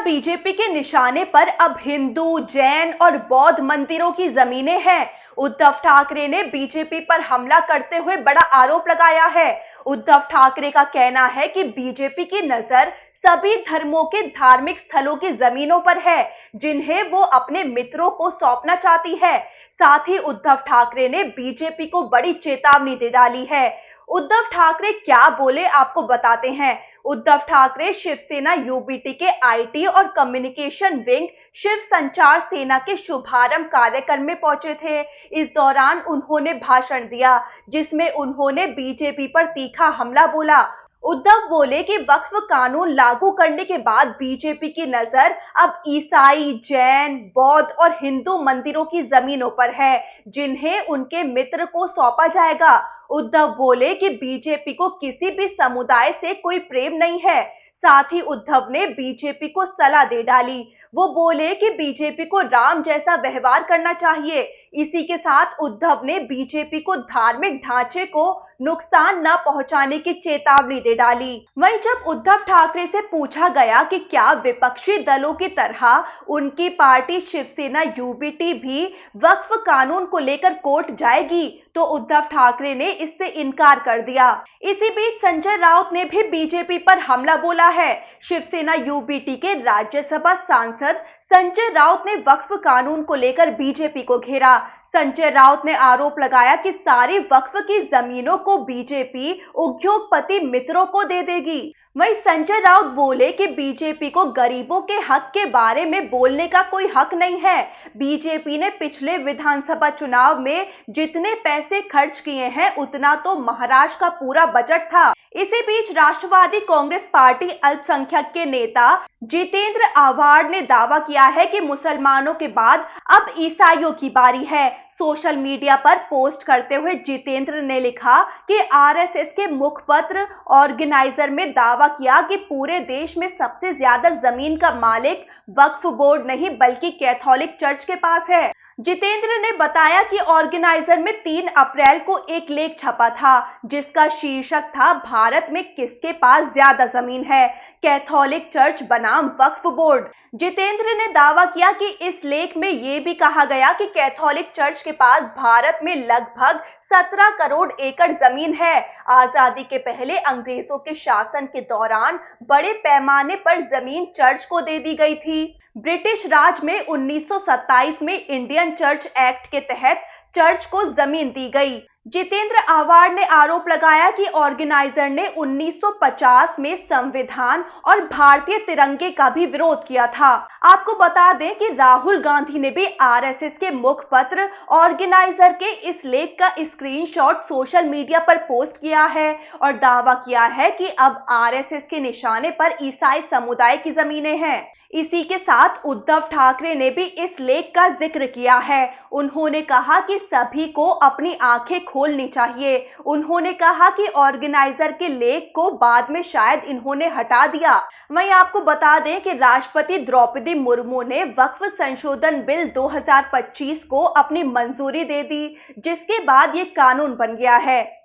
BJP के निशाने पर अब हिंदू, जैन और बौद्ध मंदिरों की जमीनें हैं। उद्धव ठाकरे ने बीजेपी पर हमला करते हुए बड़ा आरोप लगाया है। उद्धव ठाकरे का कहना है कि बीजेपी की नजर सभी धर्मों के धार्मिक स्थलों की जमीनों पर है, जिन्हें वो अपने मित्रों को सौंपना चाहती है। साथ ही उद्धव ठाकरे ने बीजेपी को बड़ी चेतावनी दे डाली है। उद्धव ठाकरे क्या बोले, आपको बताते हैं। उद्धव ठाकरे शिवसेना यूबीटी के आईटी और कम्युनिकेशन विंग शिव संचार सेना के शुभारंभ कार्यक्रम में पहुंचे थे। इस दौरान उन्होंने भाषण दिया, जिसमें उन्होंने बीजेपी पर तीखा हमला बोला। उद्धव बोले कि वक्फ कानून लागू करने के बाद बीजेपी की नजर अब ईसाई, जैन, बौद्ध और हिंदू मंदिरों की जमीनों पर है, जिन्हें उनके मित्र को सौंपा जाएगा। उद्धव बोले कि बीजेपी को किसी भी समुदाय से कोई प्रेम नहीं है। साथ ही उद्धव ने बीजेपी को सलाह दे डाली। वो बोले कि बीजेपी को राम जैसा व्यवहार करना चाहिए। इसी के साथ उद्धव ने बीजेपी को धार्मिक ढांचे को नुकसान न पहुंचाने की चेतावनी दे डाली। वहीं जब उद्धव ठाकरे से पूछा गया कि क्या विपक्षी दलों की तरह उनकी पार्टी शिवसेना यूबीटी भी वक्फ कानून को लेकर कोर्ट जाएगी, तो उद्धव ठाकरे ने इससे इनकार कर दिया। इसी बीच संजय राउत ने भी बीजेपी पर हमला बोला है। शिवसेना यूबीटी के राज्यसभा सांसद संजय राउत ने वक्फ कानून को लेकर बीजेपी को घेरा। संजय राउत ने आरोप लगाया कि सारी वक्फ की जमीनों को बीजेपी उद्योगपति मित्रों को दे देगी। वहीं संजय राउत बोले कि बीजेपी को गरीबों के हक के बारे में बोलने का कोई हक नहीं है। बीजेपी ने पिछले विधानसभा चुनाव में जितने पैसे खर्च किए हैं, उतना तो महाराष्ट्र का पूरा बजट था। इसी बीच राष्ट्रवादी कांग्रेस पार्टी अल्पसंख्यक के नेता जितेंद्र आव्हाड ने दावा किया है कि मुसलमानों के बाद अब ईसाइयों की बारी है। सोशल मीडिया पर पोस्ट करते हुए जितेंद्र ने लिखा कि आरएसएस के मुखपत्र ऑर्गेनाइजर में दावा किया कि पूरे देश में सबसे ज्यादा जमीन का मालिक वक्फ बोर्ड नहीं बल्कि कैथोलिक चर्च के पास है। जितेंद्र ने बताया कि ऑर्गेनाइजर में 3 अप्रैल को एक लेख छपा था, जिसका शीर्षक था भारत में किसके पास ज्यादा जमीन है, कैथोलिक चर्च बनाम वक्फ बोर्ड। जितेंद्र ने दावा किया कि इस लेख में यह भी कहा गया कि कैथोलिक चर्च के पास भारत में लगभग 17 करोड़ एकड़ जमीन है। आजादी के पहले अंग्रेजों के शासन के दौरान बड़े पैमाने पर जमीन चर्च को दे दी गई थी। ब्रिटिश राज में 1927 में इंडियन चर्च एक्ट के तहत चर्च को जमीन दी गई। जितेंद्र आव्हाड ने आरोप लगाया कि ऑर्गेनाइजर ने 1950 में संविधान और भारतीय तिरंगे का भी विरोध किया था। आपको बता दें कि राहुल गांधी ने भी आरएसएस के मुखपत्र ऑर्गेनाइजर के इस लेख का स्क्रीनशॉट सोशल मीडिया पर पोस्ट किया है और दावा किया है कि अब आरएसएस के निशाने पर ईसाई समुदाय की जमीनें हैं। इसी के साथ उद्धव ठाकरे ने भी इस लेख का जिक्र किया है। उन्होंने कहा कि सभी को अपनी आंखें खोलनी चाहिए। उन्होंने कहा कि ऑर्गेनाइजर के लेख को बाद में शायद इन्होंने हटा दिया। वहीं आपको बता दें कि राष्ट्रपति द्रौपदी मुर्मू ने वक्फ संशोधन बिल 2025 को अपनी मंजूरी दे दी, जिसके बाद ये कानून बन गया है।